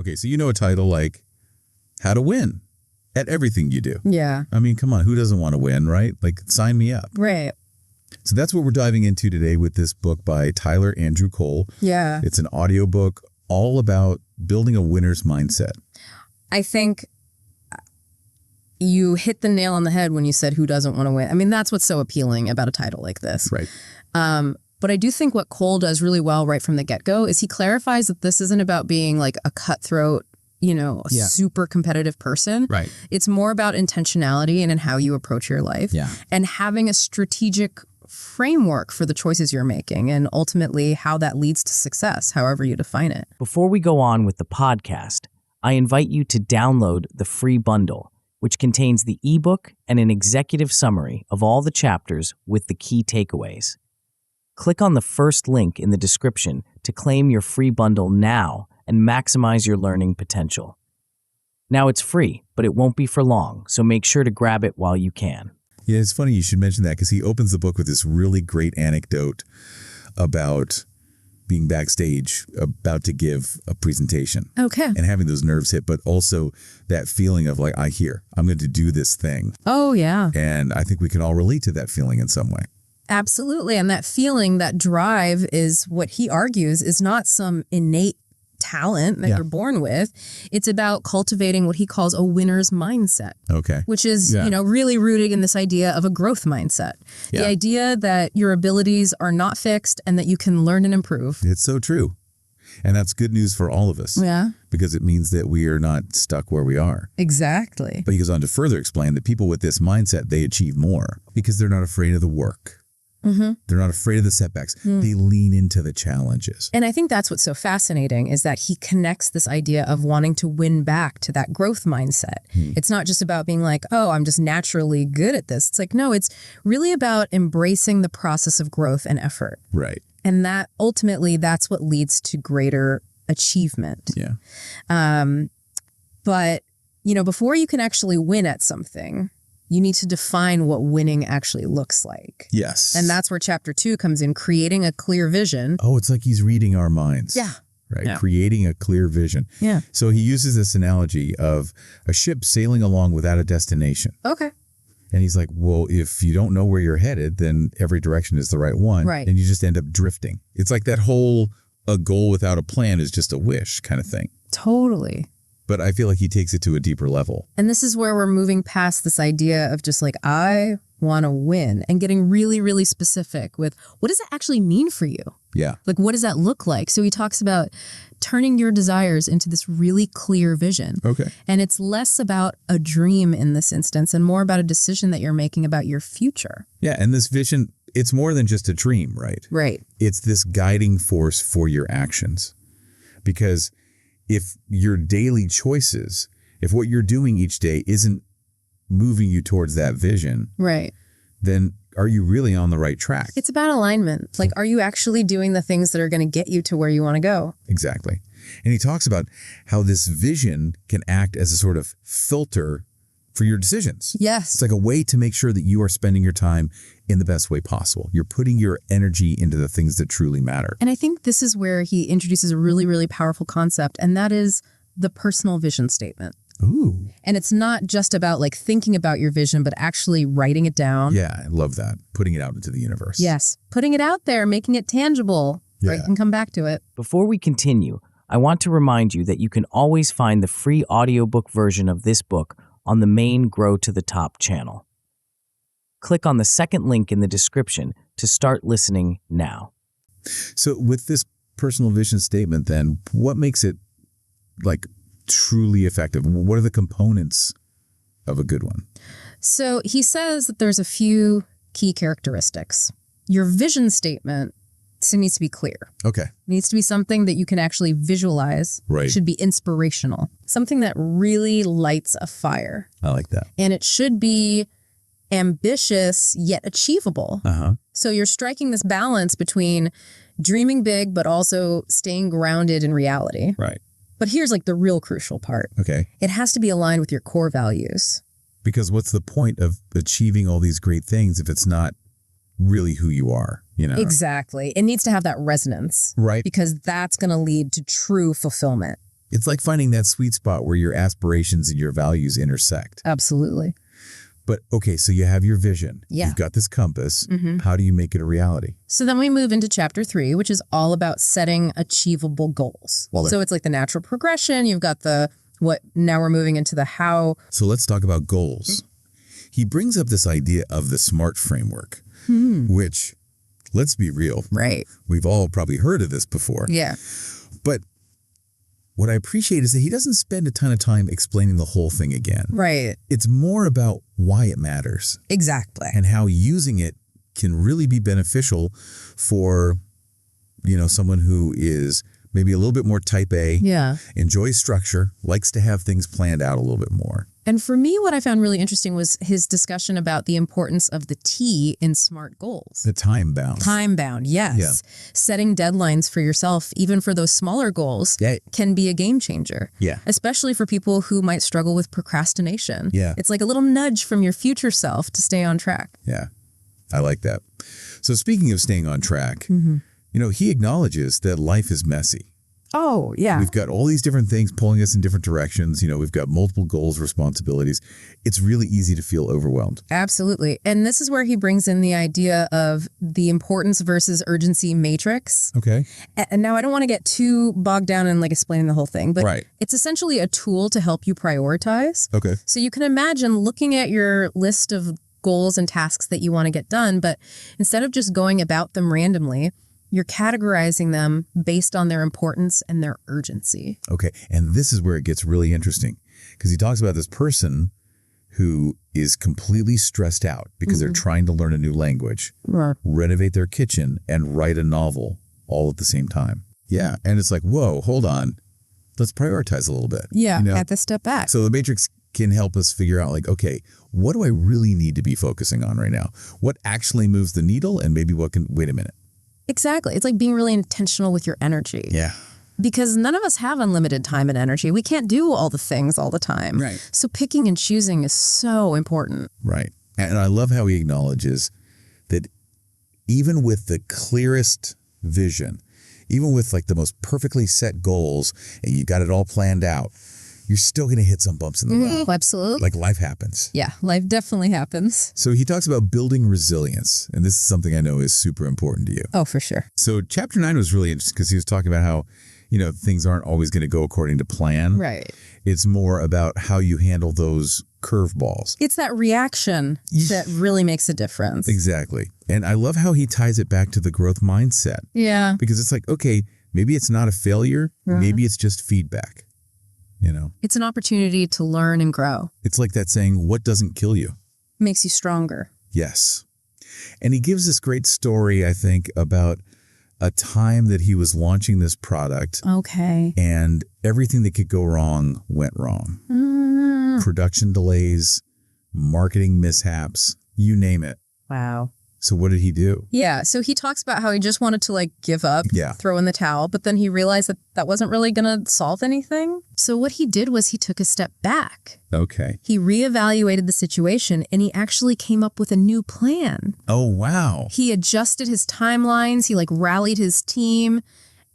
Okay, so you know a title like How to Win at Everything You Do. Yeah. I mean, come on, who doesn't want to win, right? Like, sign me up. Right. So that's what we're diving into today with this book by Tyler Andrew Cole. Yeah. It's an audiobook all about building a winner's mindset. I think you hit the nail on the head when you said who doesn't want to win. I mean, that's what's so appealing about a title like this. Right. But I do think what Cole does really well right from the get-go is he clarifies that this isn't about being like a cutthroat, super competitive person. Right. It's more about intentionality and in how you approach your life. Yeah. And having a strategic framework for the choices you're making and ultimately how that leads to success, however you define it. Before we go on with the podcast, I invite you to download the free bundle, which contains the ebook and an executive summary of all the chapters with the key takeaways. Click on the first link in the description to claim your free bundle now and maximize your learning potential. Now it's free, but it won't be for long, so make sure to grab it while you can. Yeah, it's funny you should mention that because he opens the book with this really great anecdote about being backstage, about to give a presentation. Okay. And having those nerves hit, but also that feeling of like, I'm going to do this thing. Oh, yeah. And I think we can all relate to that feeling in some way. Absolutely. And that feeling, that drive is what he argues is not some innate talent that you're born with. It's about cultivating what he calls a winner's mindset. Okay. Which is, really rooted in this idea of a growth mindset. Yeah. The idea that your abilities are not fixed and that you can learn and improve. It's so true. And that's good news for all of us. Yeah. Because it means that we are not stuck where we are. Exactly. But he goes on to further explain that people with this mindset, they achieve more because they're not afraid of the work. Mm-hmm. They're not afraid of the setbacks. They lean into the challenges. And I think that's what's so fascinating is that he connects this idea of wanting to win back to that growth mindset. It's not just about being like, oh, I'm just naturally good at this. It's like, no, it's really about embracing the process of growth and effort. Right. And that ultimately, that's what leads to greater achievement. Yeah. But, before you can actually win at something, you need to define what winning actually looks like. Yes. And that's where chapter 2 comes in, creating a clear vision. Oh, it's like he's reading our minds. Yeah. Right. Yeah. Creating a clear vision. Yeah. So he uses this analogy of a ship sailing along without a destination. Okay. And he's like, well, if you don't know where you're headed, then every direction is the right one. Right. And you just end up drifting. It's like that whole a goal without a plan is just a wish kind of thing. Totally. But I feel like he takes it to a deeper level. And this is where we're moving past this idea of just like, I want to win and getting really, really specific with what does it actually mean for you? Yeah. Like, what does that look like? So he talks about turning your desires into this really clear vision. Okay. And it's less about a dream in this instance and more about a decision that you're making about your future. Yeah. And this vision, it's more than just a dream, right? Right. It's this guiding force for your actions. Because if your daily choices, if what you're doing each day isn't moving you towards that vision, right, then are you really on the right track? It's about alignment. Like, are you actually doing the things that are going to get you to where you want to go? Exactly. And he talks about how this vision can act as a sort of filter for your decisions. Yes. It's like a way to make sure that you are spending your time in the best way possible. You're putting your energy into the things that truly matter. And I think this is where he introduces a really, really powerful concept, and that is the personal vision statement. Ooh. And it's not just about like thinking about your vision, but actually writing it down. Yeah, I love that. Putting it out into the universe. Yes. Putting it out there, making it tangible. Yeah. Right? You can come back to it. Before we continue, I want to remind you that you can always find the free audiobook version of this book on the main Grow to the Top channel. Click on the second link in the description to start listening now. So with this personal vision statement, then, what makes it like truly effective? What are the components of a good one? So he says that there's a few key characteristics. Your vision statement needs to be clear. Okay. It needs to be something that you can actually visualize. Right. It should be inspirational. Something that really lights a fire. I like that. And it should be ambitious yet achievable. Uh-huh. So you're striking this balance between dreaming big but also staying grounded in reality. Right. But here's like the real crucial part. Okay. It has to be aligned with your core values. Because what's the point of achieving all these great things if it's not really who you are, you know? Exactly. It needs to have that resonance. Right. Because that's going to lead to true fulfillment. It's like finding that sweet spot where your aspirations and your values intersect. Absolutely. But okay, so you have your vision. Yeah. You've got this compass. How do you make it a reality? So then we move into chapter 3, which is all about setting achievable goals. Well, so it's like the natural progression. You've got the what, now we're moving into the how. So let's talk about goals. He brings up this idea of the SMART framework, which, let's be real. Right. We've all probably heard of this before. Yeah. But what I appreciate is that he doesn't spend a ton of time explaining the whole thing again. Right. It's more about why it matters Exactly. and how using it can really be beneficial for, someone who is maybe a little bit more type A, Yeah. enjoys structure, likes to have things planned out a little bit more. And for me, what I found really interesting was his discussion about the importance of the T in SMART goals. The time bound. Time bound, yes. Yeah. Setting deadlines for yourself, even for those smaller goals, Yeah. can be a game changer. Yeah. Especially for people who might struggle with procrastination. Yeah. It's like a little nudge from your future self to stay on track. Yeah, I like that. So speaking of staying on track, he acknowledges that life is messy. Oh, yeah. We've got all these different things pulling us in different directions. We've got multiple goals, responsibilities. It's really easy to feel overwhelmed. Absolutely. And this is where he brings in the idea of the importance versus urgency matrix. Okay. And now I don't want to get too bogged down in like explaining the whole thing, but Right. it's essentially a tool to help you prioritize. Okay. So you can imagine looking at your list of goals and tasks that you want to get done, but instead of just going about them randomly, you're categorizing them based on their importance and their urgency. Okay. And this is where it gets really interesting because he talks about this person who is completely stressed out because they're trying to learn a new language, renovate their kitchen, and write a novel all at the same time. Yeah. And it's like, whoa, hold on. Let's prioritize a little bit. Yeah, at the step back. So the matrix can help us figure out like, okay, what do I really need to be focusing on right now? What actually moves the needle and maybe what can, wait a minute. Exactly. It's like being really intentional with your energy. Yeah. Because none of us have unlimited time and energy. We can't do all the things all the time. Right. So picking and choosing is so important. Right. And I love how he acknowledges that even with the clearest vision, even with like the most perfectly set goals and you got it all planned out, you're still going to hit some bumps in the road. Oh, absolutely. Like life happens. Yeah, life definitely happens. So he talks about building resilience. And this is something I know is super important to you. Oh, for sure. So chapter 9 was really interesting because he was talking about how, things aren't always going to go according to plan. Right. It's more about how you handle those curveballs. It's that reaction that really makes a difference. Exactly. And I love how he ties it back to the growth mindset. Yeah. Because it's like, okay, maybe it's not a failure. Maybe it's just feedback. It's an opportunity to learn and grow. It's like that saying, what doesn't kill you? Makes you stronger. Yes. And he gives this great story, I think, about a time that he was launching this product Okay. and everything that could go wrong went wrong. Production delays, marketing mishaps, you name it. Wow. So what did he do? Yeah. So he talks about how he just wanted to like give up, Yeah. throw in the towel, but then he realized that that wasn't really going to solve anything. So what he did was he took a step back. Okay. He reevaluated the situation and he actually came up with a new plan. Oh, wow. He adjusted his timelines. He like rallied his team.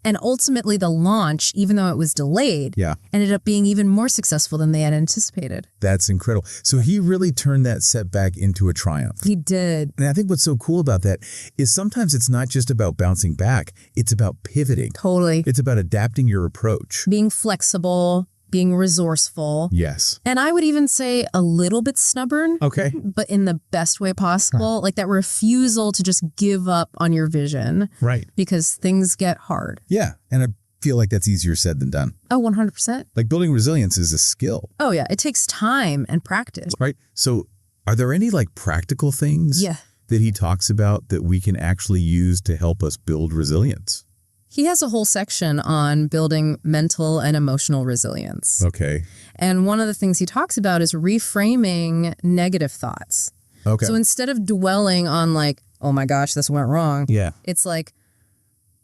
And ultimately the launch, even though it was delayed, Yeah. ended up being even more successful than they had anticipated. That's incredible. So he really turned that setback into a triumph. He did. And I think what's so cool about that is sometimes it's not just about bouncing back. It's about pivoting. Totally. It's about adapting your approach. Being flexible, being resourceful. Yes. And I would even say a little bit stubborn. Okay. But in the best way possible, like that refusal to just give up on your vision Right. because things get hard. Yeah. And I feel like that's easier said than done. Oh, 100%. Like building resilience is a skill, Oh, yeah. It takes time and practice. right? So are there any like practical things Yeah. that he talks about that we can actually use to help us build resilience? He has a whole section on building mental and emotional resilience. Okay. And one of the things he talks about is reframing negative thoughts. Okay. So instead of dwelling on like, oh my gosh, this went wrong, yeah. it's like,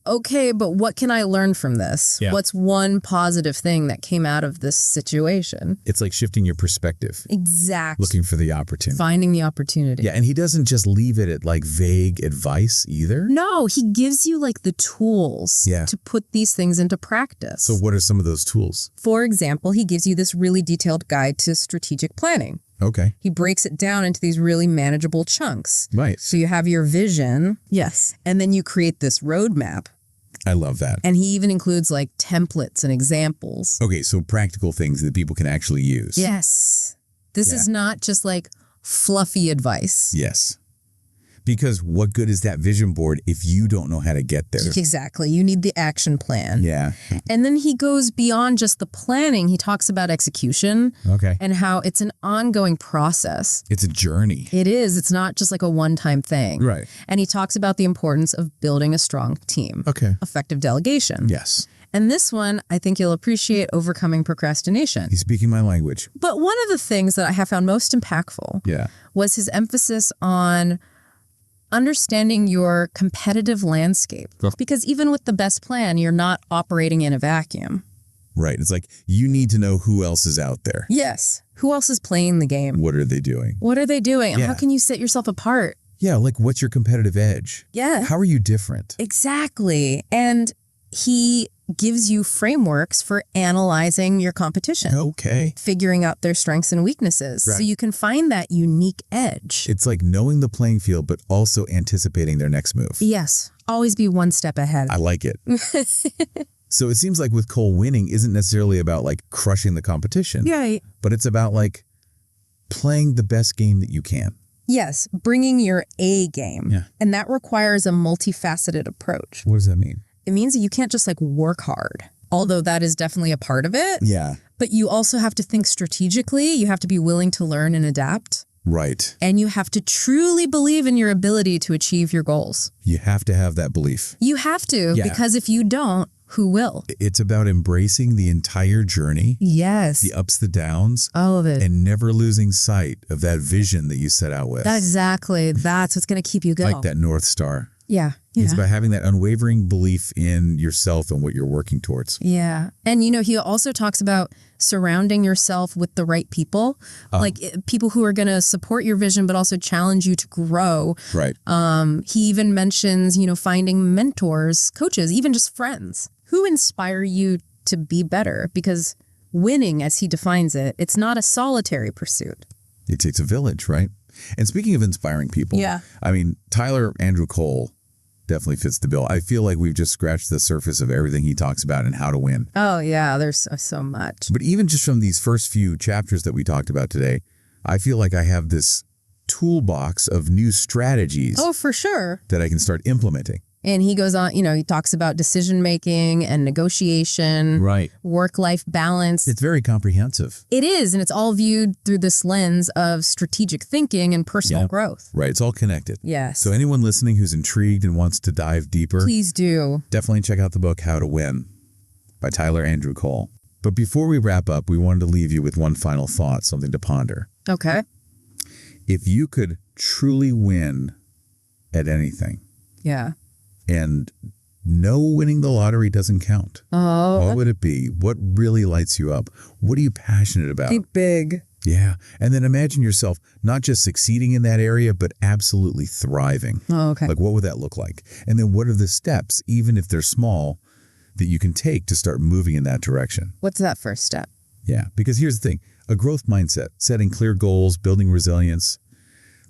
okay, but what can I learn from this? Yeah. What's one positive thing that came out of this situation? It's like shifting your perspective. Exactly. Looking for the opportunity. Finding the opportunity. Yeah, and he doesn't just leave it at like vague advice either. No, he gives you like the tools to put these things into practice. So what are some of those tools? For example, he gives you this really detailed guide to strategic planning. Okay. He breaks it down into these really manageable chunks. Right. So you have your vision. Yes. And then you create this roadmap. I love that. And he even includes like templates and examples. Okay, so practical things that people can actually use. Yes. This is not just like fluffy advice. Yes. Because what good is that vision board if you don't know how to get there? Exactly. You need the action plan. Yeah. And then he goes beyond just the planning. He talks about execution. Okay. And how it's an ongoing process. It's a journey. It is. It's not just like a one-time thing. Right. And he talks about the importance of building a strong team. Okay. Effective delegation. Yes. And this one, I think you'll appreciate, overcoming procrastination. He's speaking my language. But one of the things that I have found most impactful was his emphasis on understanding your competitive landscape. Because even with the best plan, you're not operating in a vacuum. Right. It's like you need to know who else is out there. Yes. Who else is playing the game? What are they doing? What are they doing? And how can you set yourself apart? Yeah, like what's your competitive edge? Yeah. How are you different? Exactly. And he gives you frameworks for analyzing your competition. Okay. Figuring out their strengths and weaknesses. Right. So you can find that unique edge. It's like knowing the playing field, but also anticipating their next move. Yes. Always be one step ahead. I like it. So it seems like with Cole, winning isn't necessarily about like crushing the competition. Right. But it's about like playing the best game that you can. Yes. Bringing your A game. Yeah. And that requires a multifaceted approach. What does that mean? It means that you can't just like work hard, although that is definitely a part of it. Yeah. But you also have to think strategically. You have to be willing to learn and adapt. Right. And you have to truly believe in your ability to achieve your goals. You have to have that belief. You have to, because if you don't, who will? It's about embracing the entire journey. Yes. The ups, the downs. All of it. And never losing sight of that vision that you set out with. Exactly. That's what's going to keep you going. Like that North Star. Yeah. It's about having that unwavering belief in yourself and what you're working towards. Yeah. And, you know, he also talks about surrounding yourself with the right people, like people who are going to support your vision, but also challenge you to grow. Right. He even mentions, you know, finding mentors, coaches, even just friends who inspire you to be better, because winning, as he defines it, it's not a solitary pursuit. It takes a village, right? And speaking of inspiring people, I mean, Tyler Andrew Cole definitely fits the bill. I feel like we've just scratched the surface of everything he talks about and how to win. Oh, yeah, there's so much. But even just from these first few chapters that we talked about today, I feel like I have this toolbox of new strategies. Oh, for sure. That I can start implementing. And he goes on, you know, he talks about decision-making and negotiation, right, work-life balance. It's very comprehensive. It is, and it's all viewed through this lens of strategic thinking and personal growth. Right, it's all connected. Yes. So anyone listening who's intrigued and wants to dive deeper, please do. Definitely check out the book, How to Win by Tyler Andrew Cole. But before we wrap up, we wanted to leave you with one final thought, something to ponder. Okay. If you could truly win at anything. Yeah. And no winning the lottery doesn't count. Oh. What would it be? What really lights you up? What are you passionate about? Think big. Yeah. And then imagine yourself not just succeeding in that area, but absolutely thriving. Oh, okay. Like, what would that look like? And then what are the steps, even if they're small, that you can take to start moving in that direction? What's that first step? Yeah. Because here's the thing. A growth mindset, setting clear goals, building resilience,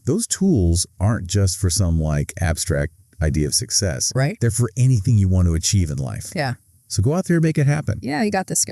those tools aren't just for some like abstract idea of success. Right. They're for anything you want to achieve in life. Yeah. So go out there and make it happen. Yeah, you got this.